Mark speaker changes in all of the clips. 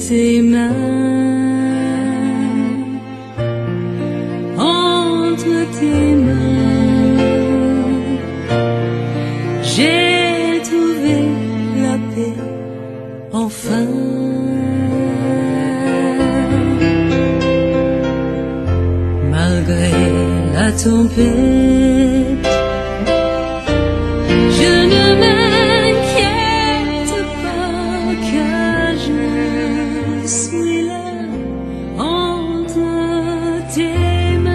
Speaker 1: tes mains, entre tes mains, j'ai trouvé la paix, enfin. Malgré la tempête, je ne m'inquiète pas, car je suis là entre tes mains.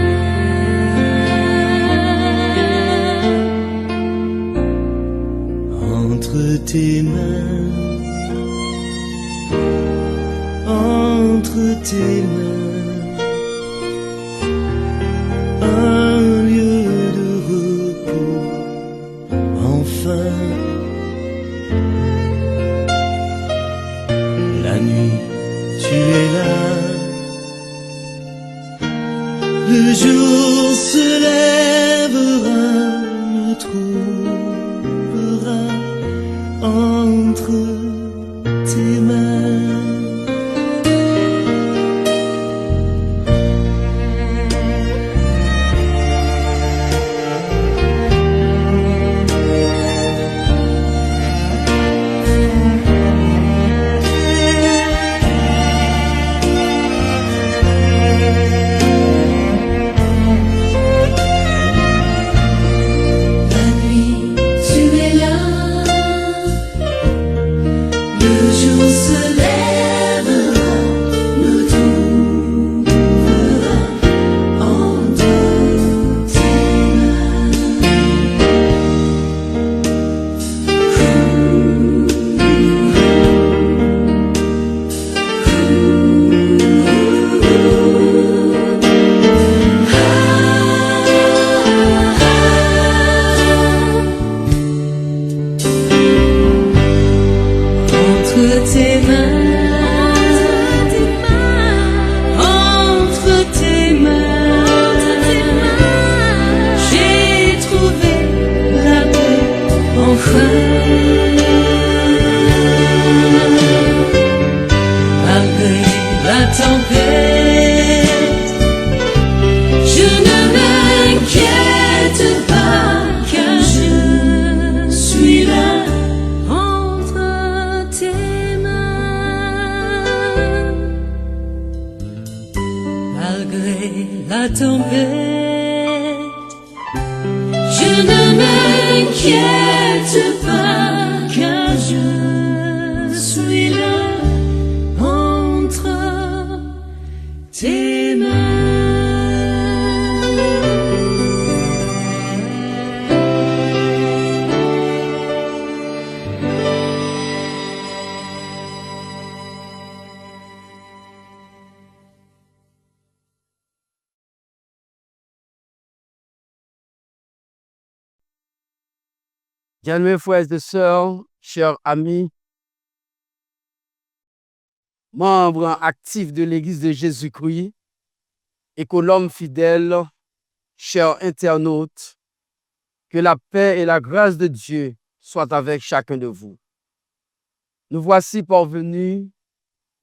Speaker 2: Entre tes mains, entre tes mains, un lieu de repos, enfin. La nuit, tu es là, le jour se lèvera, me trouvera entre tes mains.
Speaker 1: La nuit, tu es là, le jour se lèvera, nous trouvera entre tes Entre tes mains, entre tes mains, j'ai trouvé la paix, enfin. Malgré la tempête, je ne m'inquiète pas, car je suis là entre tes mains. Malgré la tempête, je ne m'inquiète pas, car je suis là entre tes mains.
Speaker 3: Bien-aimés frères et sœurs, chers amis, membres actifs de l'Église de Jésus-Christ, économes fidèles, chers internautes, que la paix et la grâce de Dieu soient avec chacun de vous. Nous voici parvenus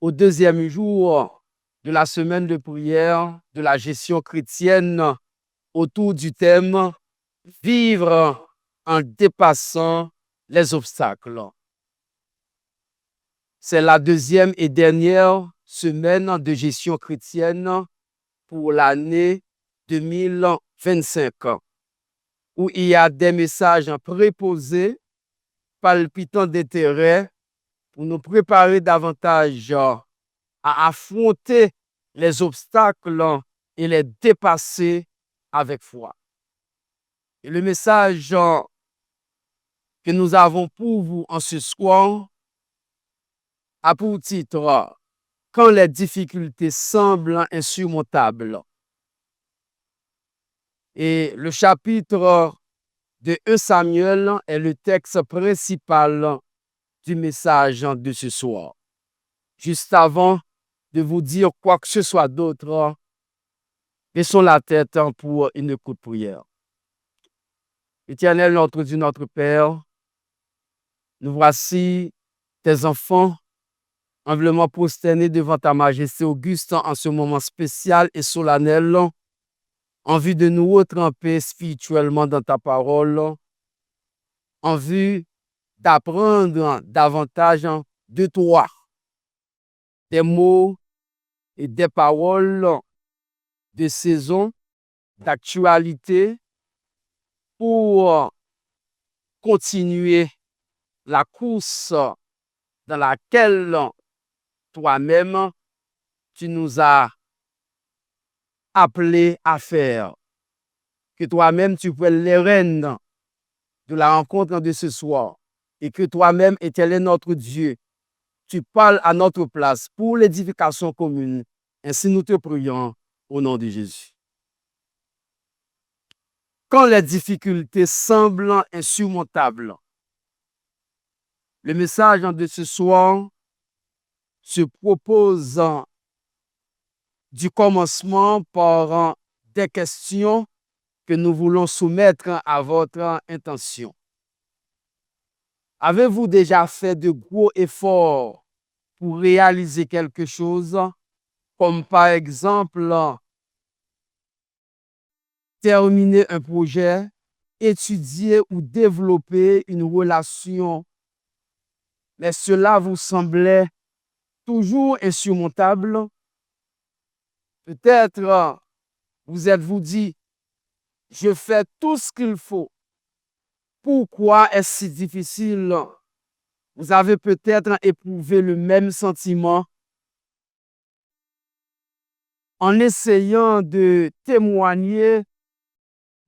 Speaker 3: au deuxième jour de la semaine de prière de la gestion chrétienne autour du thème « Vivre en dépassant les obstacles ». C'est la deuxième et dernière semaine de gestion chrétienne pour l'année 2025, où il y a des messages préposés, palpitants d'intérêt, pour nous préparer davantage à affronter les obstacles et les dépasser avec foi. Et le message que nous avons pour vous en ce soir a pour titre « Quand les difficultés semblent insurmontables ». Et le chapitre de 1 Samuel est le texte principal du message de ce soir. Juste avant de vous dire quoi que ce soit d'autre, baissons la tête pour une courte prière. Éternel, notre Dieu, notre Père, nous voici tes enfants humblement prosterné devant ta majesté auguste en ce moment spécial et solennel, en vue de nous retremper spirituellement dans ta parole, en vue d'apprendre davantage de toi, des mots et des paroles de saison, d'actualité, pour continuer la course dans laquelle toi-même tu nous as appelés à faire. Que toi-même tu prennes les rênes de la rencontre de ce soir et que toi-même, Éternel notre Dieu, tu parles à notre place pour l'édification commune. Ainsi nous te prions au nom de Jésus. Quand les difficultés semblent insurmontables, le message de ce soir se propose du commencement par des questions que nous voulons soumettre à votre intention. Avez-vous déjà fait de gros efforts pour réaliser quelque chose, comme par exemple terminer un projet, étudier ou développer une relation, mais cela vous semblait toujours insurmontable? Peut-être vous êtes-vous dit, je fais tout ce qu'il faut. Pourquoi est-ce si difficile? Vous avez peut-être éprouvé le même sentiment en essayant de témoigner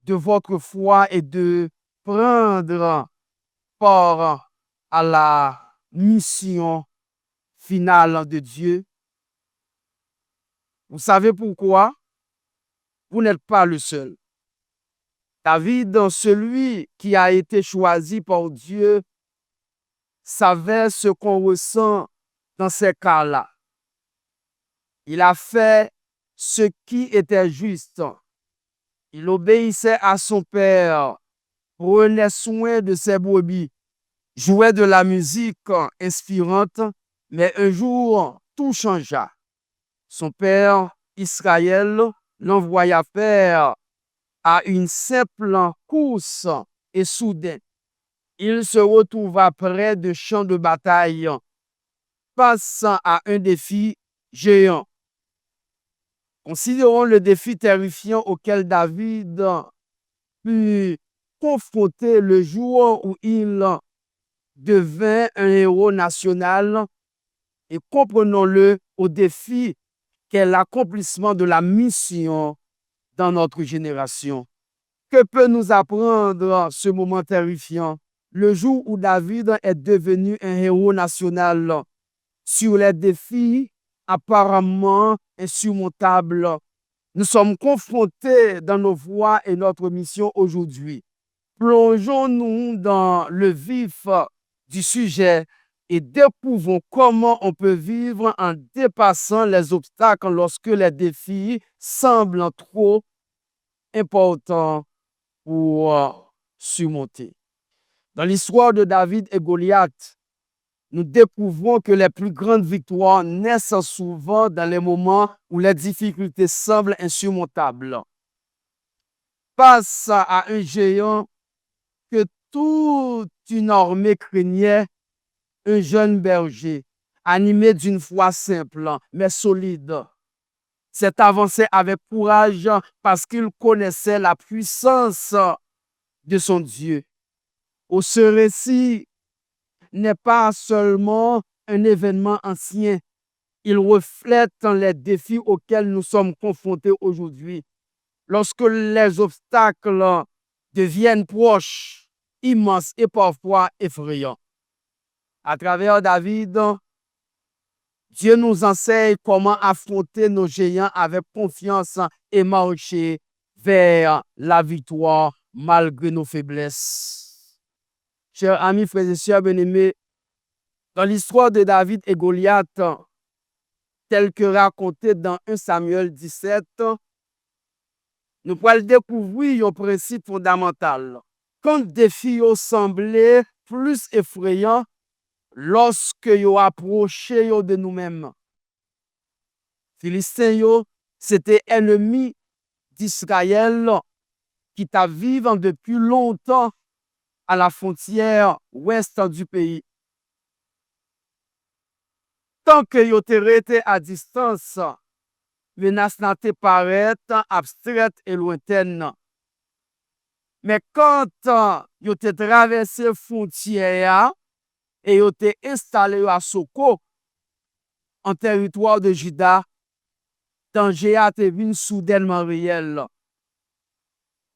Speaker 3: de votre foi et de prendre part à la mission finale de Dieu. Vous savez pourquoi? Vous n'êtes pas le seul. David, celui qui a été choisi par Dieu, savait ce qu'on ressent dans ces cas-là. Il a fait ce qui était juste. Il obéissait à son père, prenait soin de ses brebis, jouait de la musique inspirante, mais un jour, tout changea. Son père, Israël, l'envoya faire à une simple course et soudain, il se retrouva près de champs de bataille, face à un défi géant. Considérons le défi terrifiant auquel David fut confronté le jour où il devint un héros national et comprenons-le au défi qu'est l'accomplissement de la mission dans notre génération. Que peut nous apprendre ce moment terrifiant? Le jour où David est devenu un héros national sur les défis apparemment insurmontables, nous sommes confrontés dans nos voies et notre mission aujourd'hui. Plongeons-nous dans le vif du sujet et découvrons comment on peut vivre en dépassant les obstacles lorsque les défis semblent trop importants pour surmonter. Dans l'histoire de David et Goliath, nous découvrons que les plus grandes victoires naissent souvent dans les moments où les difficultés semblent insurmontables. Face à un géant que toute une armée craignait, un jeune berger, animé d'une foi simple mais solide, s'est avancé avec courage parce qu'il connaissait la puissance de son Dieu. Ce récit n'est pas seulement un événement ancien, il reflète les défis auxquels nous sommes confrontés aujourd'hui. Lorsque les obstacles deviennent proches, immenses et parfois effrayants. À travers David, Dieu nous enseigne comment affronter nos géants avec confiance et marcher vers la victoire malgré nos faiblesses. Chers amis, frères et sœurs bien-aimés, dans l'histoire de David et Goliath, telle que racontée dans 1 Samuel 17, nous pouvons découvrir un principe fondamental. Quand le défi semblait plus effrayant, lorsque yo approché yo de nous-mêmes. Philistins yo, c'était ennemi d'Israël qui t'a vivant depuis longtemps à la frontière ouest du pays. Tant que yo te rete à distance, menace nan te paraît abstraite et lointaine. Mais quand yo te traversé frontière et yo te installé à Soko, en territoire de Juda, danger a te vin soudainement réel.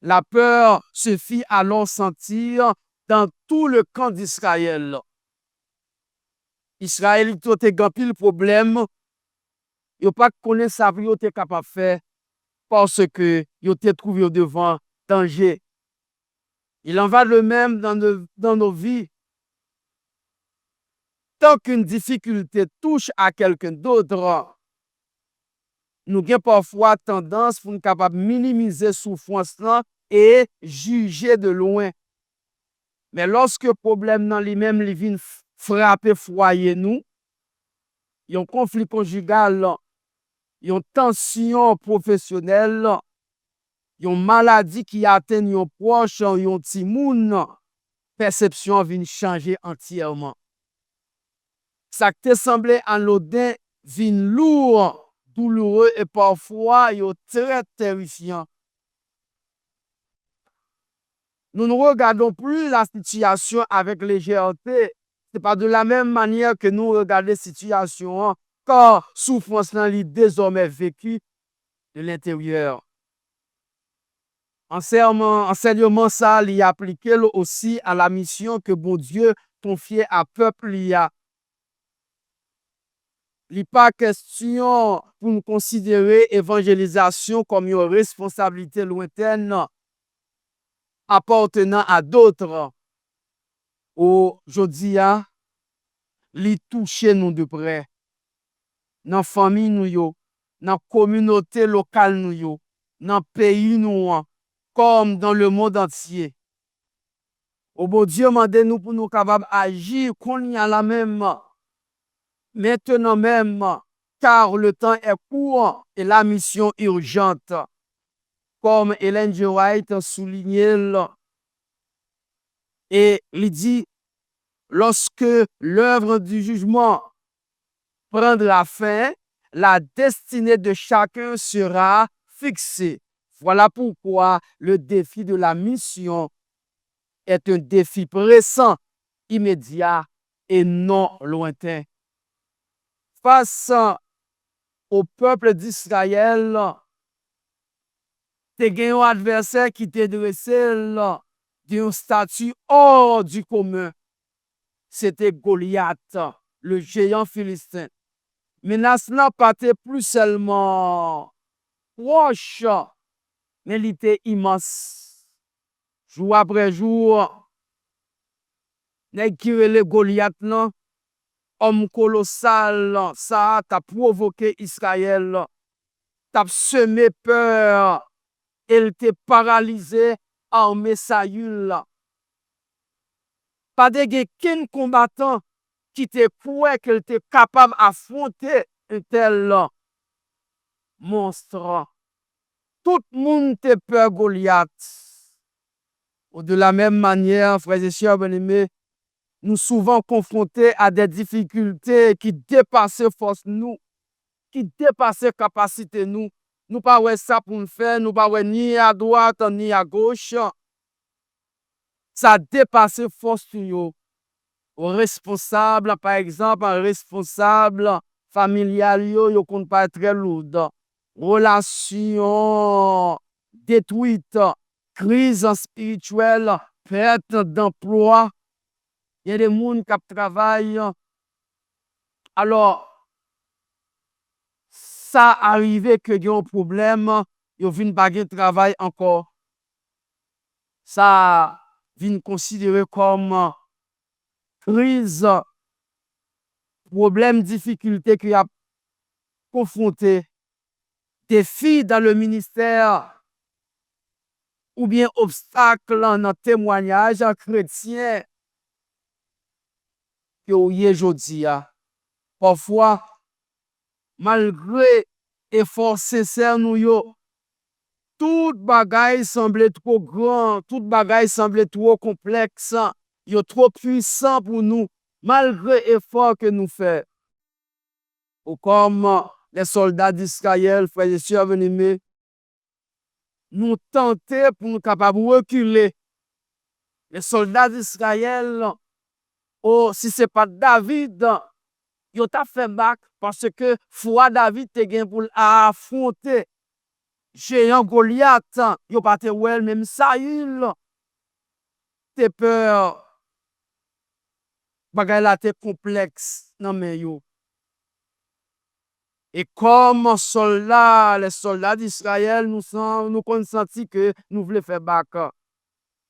Speaker 3: La peur se fit alors sentir dans tout le camp d'Israël. Israël te gan pile problème, yo pas connaît ça yo te capable faire parce que yo te trouvé devant danger. Il en va de même dans nos vies. Tant qu'une difficulté touche à quelqu'un d'autre, nous avons parfois tendance pour nous capable minimiser souffrance là et juger de loin. Mais lorsque le problème dans lui-même vient frapper foyer nous, il y a un conflit conjugal, il y a une tension professionnelle, il y a une maladie qui atteint nos proches, il y a un petit monde, perception vient changer entièrement. Ça qui te semblait anodin vient lourd, douloureux et parfois très terrifiant. Nous ne regardons plus la situation avec légèreté. Ce n'est pas de la même manière que nous regardons la situation, car souffrance est désormais vécue de l'intérieur. Enseignement ça, il appliqué aussi à la mission que bon Dieu confiait à peuple. Il n'est pas question pour nous considérer l'évangélisation comme une responsabilité lointaine appartenant à d'autres. Aujourd'hui, li touche nous de près. Dans la famille, dans la communauté locale, dans le pays, comme dans le monde entier. Au bon Dieu, demandez-nous pour nous capables d'agir qu'on y a la même. Maintenant même, car le temps est court et la mission urgente. Comme Ellen G. White soulignait, et il dit, lorsque l'œuvre du jugement prendra fin, la destinée de chacun sera fixée. Voilà pourquoi le défi de la mission est un défi pressant, immédiat et non lointain. Face au peuple d'Israël, te gen un adversaire qui te dressé d'un statut hors du commun. C'était Goliath, le géant philistin. Menace n'a pas été plus seulement proche, mais il était immense. Jour après jour, nèg qui relè Goliath nan, homme colossal, ça t'a provoqué Israël, t'a semé peur, il t'est paralysé, armé Saül. Pas de quelqu'un combattant qui te croit qu'il était capable d'affronter un tel monstre. Tout le monde te peur Goliath. De la même manière, frères et sœurs bien-aimés, nous souvent confrontés à des difficultés qui dépassent force nous, qui dépassent capacité nous. Nous pas ouais ça pour nous faire, nous pas ouais ni à droite ni à gauche. Ça dépasse force nous. Responsable, par exemple, un responsable familial, yo compte pas très lourd. Relation détruite, crise spirituelle, perte d'emploi. Il y a des gens qui travaillent. Alors, ça arrive que y a un problème, ils viennent pas de travail encore. Ça vient considéré comme crise, problème, difficulté qu'il a confronté, défi dans le ministère, ou bien obstacle dans le témoignage chrétien. que ou ye jodi a. Parfois, malgré effort sincère nous yo, tout bagay semble trop grand, tout bagay semble trop complexe, yo trop puissant pour nous, malgré effort que nous faisons. Ou comme les soldats d'Israël, frères et sœurs bien-aimés, nous tenter pour nous capables de reculer. Les soldats d'Israël, oh, si ce n'est pas David, ils t'a fait bac parce que foi David te gen pour affronter géant Goliath, yo pas te wel même Saül, te peur bagay la te complexe non mais yo. Et comme soldats, les soldats d'Israël, nous senti que nous voulons faire bac.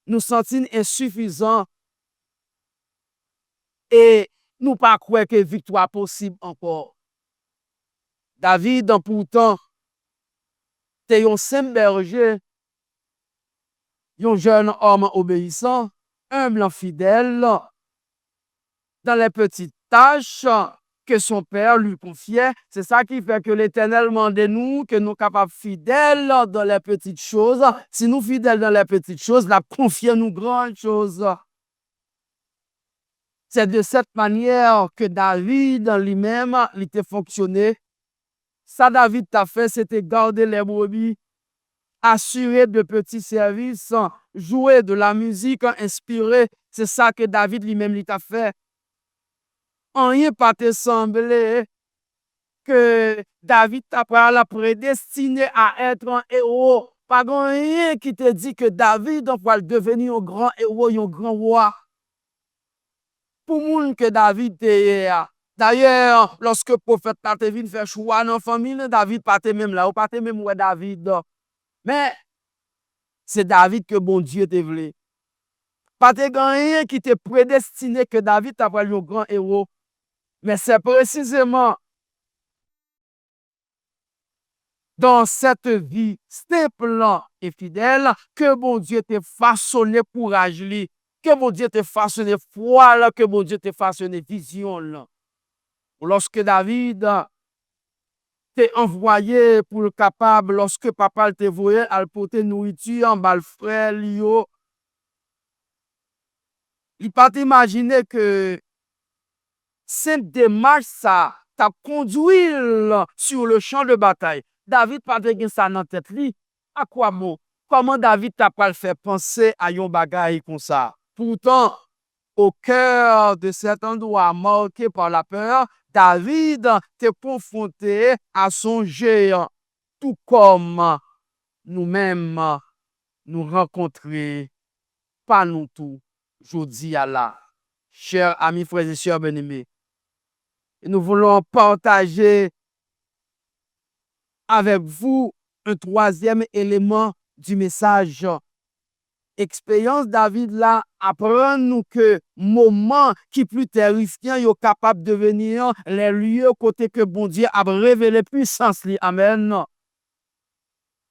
Speaker 3: Nous sentons insuffisants et nous pas croire que victoire possible encore. David, pourtant, était un simple berger, un jeune homme obéissant, humble, fidèle, dans les petites tâches que son père lui confiait. C'est ça qui fait que l'Éternel demande nous que nous sommes capables fidèles dans les petites choses. Si nous fidèles dans les petites choses, la confie nous grandes choses. C'est de cette manière que David en lui-même, il était fonctionné. Ça, David t'a fait, c'était garder les brebis, assurer de petits services, jouer de la musique, inspirer. C'est ça que David lui-même t'a fait. Rien pas te semblé que David t'a prédestiné à être un héros. Pas rien qui te dit que David va devenir un grand héros, un grand roi. Pour moun que David était. D'ailleurs, lorsque le prophète pas te vin faire choix dans la famille, David pas te même là, ou pas te même ouais David. Mais c'est David que bon Dieu te voulait. Pas te rien qui te prédestiné que David t'a un grand héros. Mais c'est précisément dans cette vie simple et fidèle que bon Dieu t'a façonné courage li, que bon Dieu t'a façonné foi là, que bon Dieu t'a façonné vision là. Lorsque David t'est envoyé pour le capable, lorsque papa te voyait à porter nourriture en bal frère Lio, il pas imaginer que cette démarche ça t'a conduit sur le champ de bataille. David pas de ça dans tête li. À quoi bon? Comment David t'a pas le fait penser à yon bagaille comme ça? Pourtant, au cœur de cet endroit marqué par la peur, David t'est confronté à son géant, tout comme nous-mêmes nous rencontrer, pas nous tous, jodi à la. Chers amis, frères et sœurs bien-aimés, nous voulons partager avec vous un troisième élément du message. Expérience David là apprend nous que moment qui plus terrifiant yo capable de devenir les lieux côté que bon Dieu a révélé puissance li. Amen.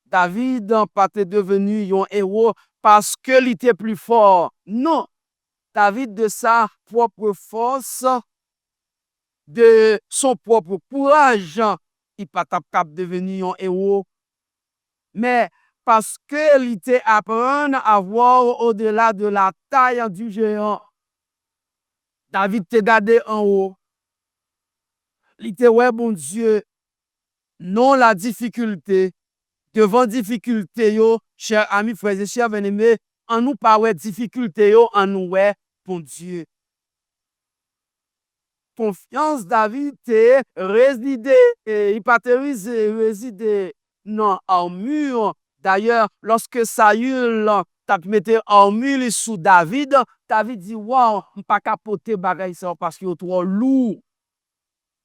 Speaker 3: David pas devenu un héros parce que il était plus fort. Non. David de sa propre force, de son propre courage, il pas capable de devenir un héros. Mais parce qu'il était apprendre à voir au-delà de la taille du géant. David te gardé en haut. Il était ouais, bon Dieu, non la difficulté. Devant difficulté, yo, chers amis, frères et sœurs bien-aimés, en nous pas ouais difficulté, yo, en nous ouais, bon Dieu. Confiance David te résidé, il pas te résidé non en mur. D'ailleurs, lorsque Saül t'a mis en mur sous David, David dit wow, pas capoter bagay ça parce qu'il est trop lourd.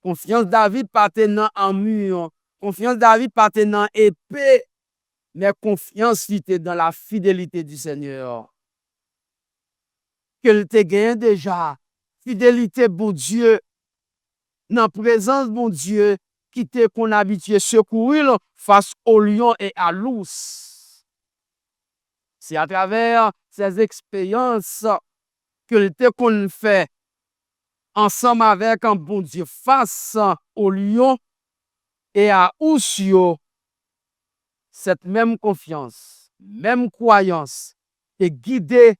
Speaker 3: Confiance David pas tenant en mur, confiance David pas tenant épée, mais confiance était dans la fidélité du Seigneur. Qu'il te gagne déjà, fidélité bon Dieu, dans la présence bon Dieu, qui t'est qu'on habitué secourir face au lion et à l'ours. C'est à travers ces expériences que t'es qu'on fait ensemble avec un bon Dieu face au lion et à Oussio, cette même confiance, même croyance et guidé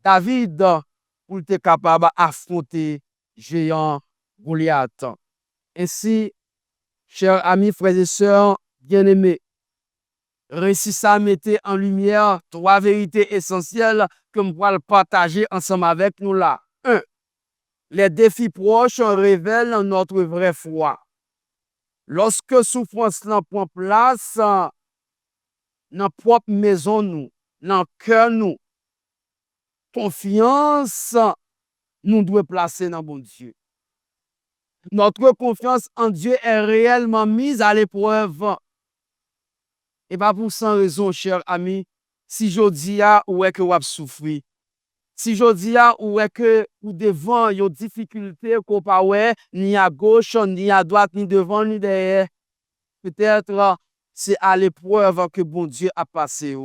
Speaker 3: David pour être capable d'affronter géant Goliath. Ainsi, chers amis, frères et sœurs bien-aimés, récit ça mettait en lumière trois vérités essentielles que nous allons partager ensemble avec nous là. 1. Les défis proches révèlent notre vraie foi. Lorsque souffrance prend place dans notre propre maison, nous, dans le cœur, nous, confiance nous doit placer dans bon Dieu. Notre confiance en Dieu est réellement mise à l'épreuve. Et pas pour sans raison, chers amis, si je dis ou est que vous souffrez, si je dis ou est que vous devant une difficulté qu'on pas ouais, ni à gauche, ni à droite, ni devant, ni derrière, peut-être c'est à l'épreuve que bon Dieu a passé.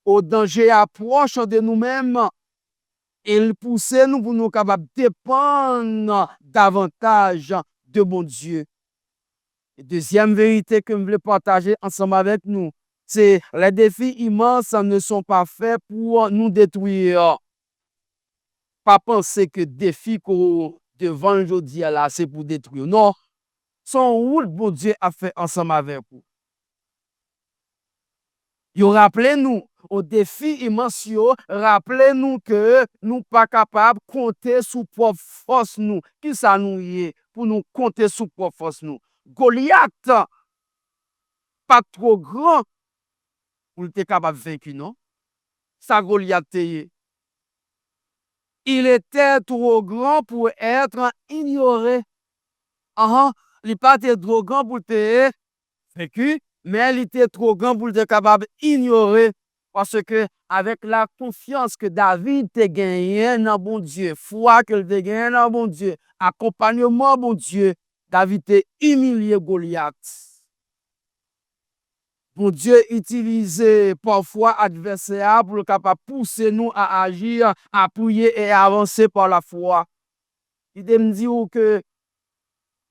Speaker 3: Au danger approche de nous-mêmes, il pousse nous pour nous capables de dépendre davantage de bon Dieu. Et deuxième vérité que je voulais partager ensemble avec nous, c'est les défis immenses ne sont pas faits pour nous détruire. Pas penser que défi qu'on devant aujourd'hui là, c'est pour détruire. Non, son route bon Dieu a fait ensemble avec vous. Yo rappelez-nous au défi immense, rappelez-nous que nous pas capables de compter sur propre force nous. Qui ça nous y est pour nous compter sur propre force nous? Goliath, pas trop grand pour être capable de vaincre, non? Ça Goliath est. Il était trop grand pour être ignoré. Il n'est pas trop grand pour être vaincu, mais il était trop grand pour être capable d'ignorer. Parce que avec la confiance que David a gagné dans bon Dieu, foi qu'il a gagné dans bon Dieu, accompagnement bon Dieu, David a humilié Goliath. Bon Dieu utilisait parfois adversaire pour capable pousser nous à agir, à prier et à avancer par la foi. Il me dit que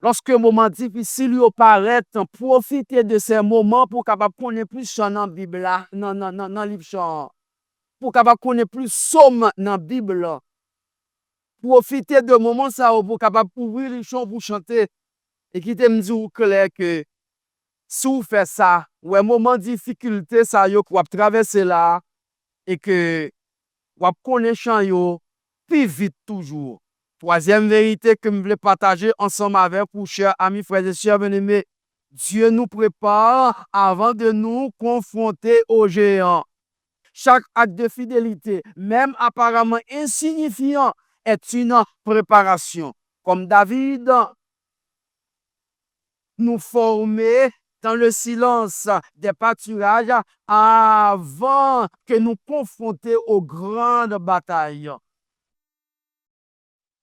Speaker 3: lorsque un moment difficile apparaît, profitez de ces moments pour capable connaître plus dans la Bible, dans livre chant, pour capable connaître plus somme dans la Bible. Profitez de moments ça pour capable ouvrir les chants pour chanter et qui me dit clair que si vous faites ça, ou un moment de difficulté, ça yo vous traverser là, et que vous connaissez chant yo, plus vite toujours. Troisième vérité que je voulais partager ensemble avec vous, chers amis, frères et sœurs bien-aimés, Dieu nous prépare avant de nous confronter aux géants. Chaque acte de fidélité, même apparemment insignifiant, est une préparation. Comme David, nous former dans le silence des pâturages avant que nous confrontions aux grandes batailles.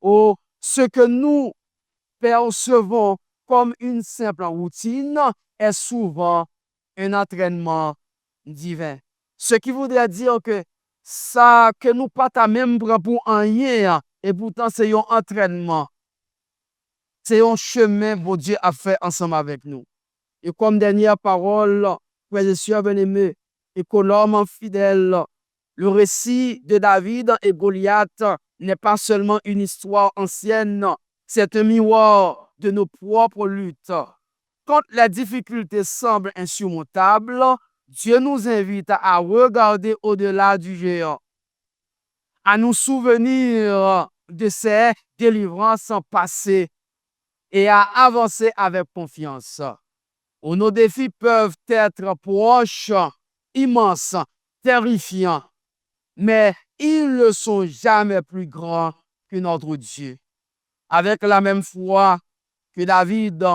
Speaker 3: Ce que nous percevons comme une simple routine est souvent un entraînement divin. Ce qui voudrait dire que ça que nous pas même pour rien et pourtant c'est un entraînement. C'est un chemin que Dieu a fait ensemble avec nous. Et comme dernière parole, frères et sœurs bien-aimés, et l'homme fidèle, le récit de David et Goliath n'est pas seulement une histoire ancienne, c'est un miroir de nos propres luttes. Quand les difficultés semblent insurmontables, Dieu nous invite à regarder au-delà du géant, à nous souvenir de ses délivrances passées et à avancer avec confiance. Nos défis peuvent être proches, immenses, terrifiants, mais ils ne sont jamais plus grands que notre Dieu. Avec la même foi que David,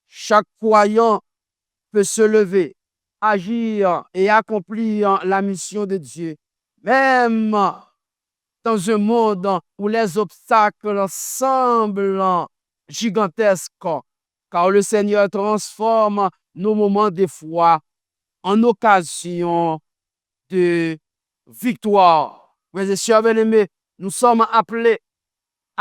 Speaker 3: chaque croyant peut se lever, agir et accomplir la mission de Dieu, même dans un monde où les obstacles semblent gigantesques, car le Seigneur transforme nos moments de foi en occasion de victoire. Frères et sœurs bien-aimés, nous sommes appelés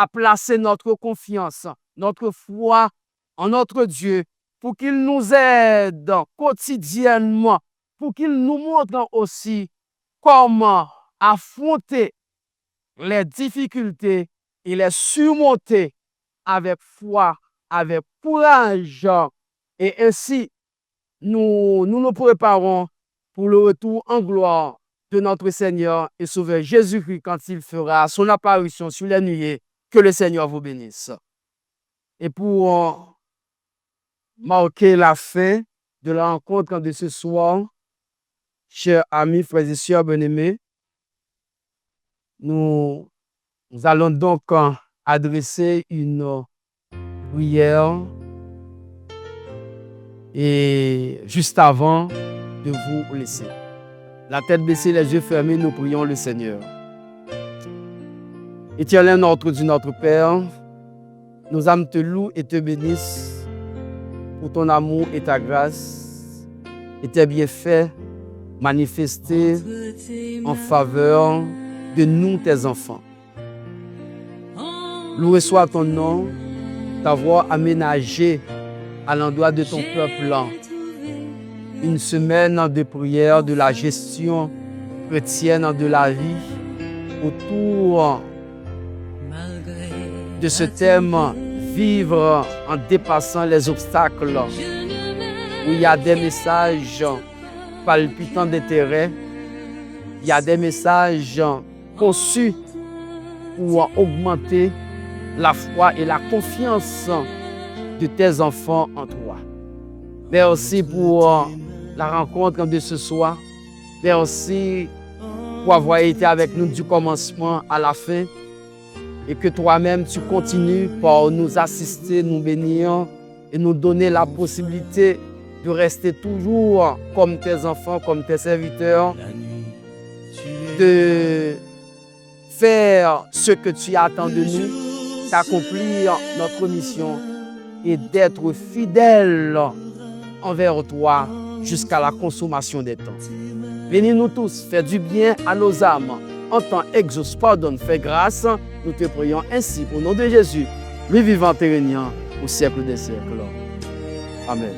Speaker 3: à placer notre confiance, notre foi en notre Dieu, pour qu'il nous aide quotidiennement, pour qu'il nous montre aussi comment affronter les difficultés et les surmonter avec foi, avec courage. Et ainsi, nous préparons pour le retour en gloire de notre Seigneur et Sauveur Jésus-Christ quand il fera son apparition sur les nuées. Que le Seigneur vous bénisse. Et pour marquer la fin de la rencontre de ce soir, chers amis, frères et sœurs bien-aimés, nous allons donc adresser une prière et juste avant de vous laisser. La tête baissée, les yeux fermés, nous prions le Seigneur. Éternel notre Dieu, notre Père, nos âmes te louent et te bénissent pour ton amour et ta grâce et tes bienfaits manifestés en faveur de nous, tes enfants. Loué soit ton nom d'avoir aménagé à l'endroit de ton peuple une semaine de prière, de la gestion chrétienne de la vie autour de ce thème vivre en dépassant les obstacles, où il y a des messages palpitants d'intérêt, il y a des messages conçus pour augmenter la foi et la confiance de tes enfants en toi. Merci pour la rencontre de ce soir. Merci pour avoir été avec nous du commencement à la fin. Et que toi-même, tu continues par nous assister, nous bénir et nous donner la possibilité de rester toujours comme tes enfants, comme tes serviteurs, de faire ce que tu attends de nous, d'accomplir notre mission et d'être fidèles envers toi jusqu'à la consommation des temps. Bénis-nous tous, fais du bien à nos âmes. Entends, exauce, pardonne, fais grâce. Nous te prions ainsi au nom de Jésus, lui vivant et régnant au siècle des siècles. Amen.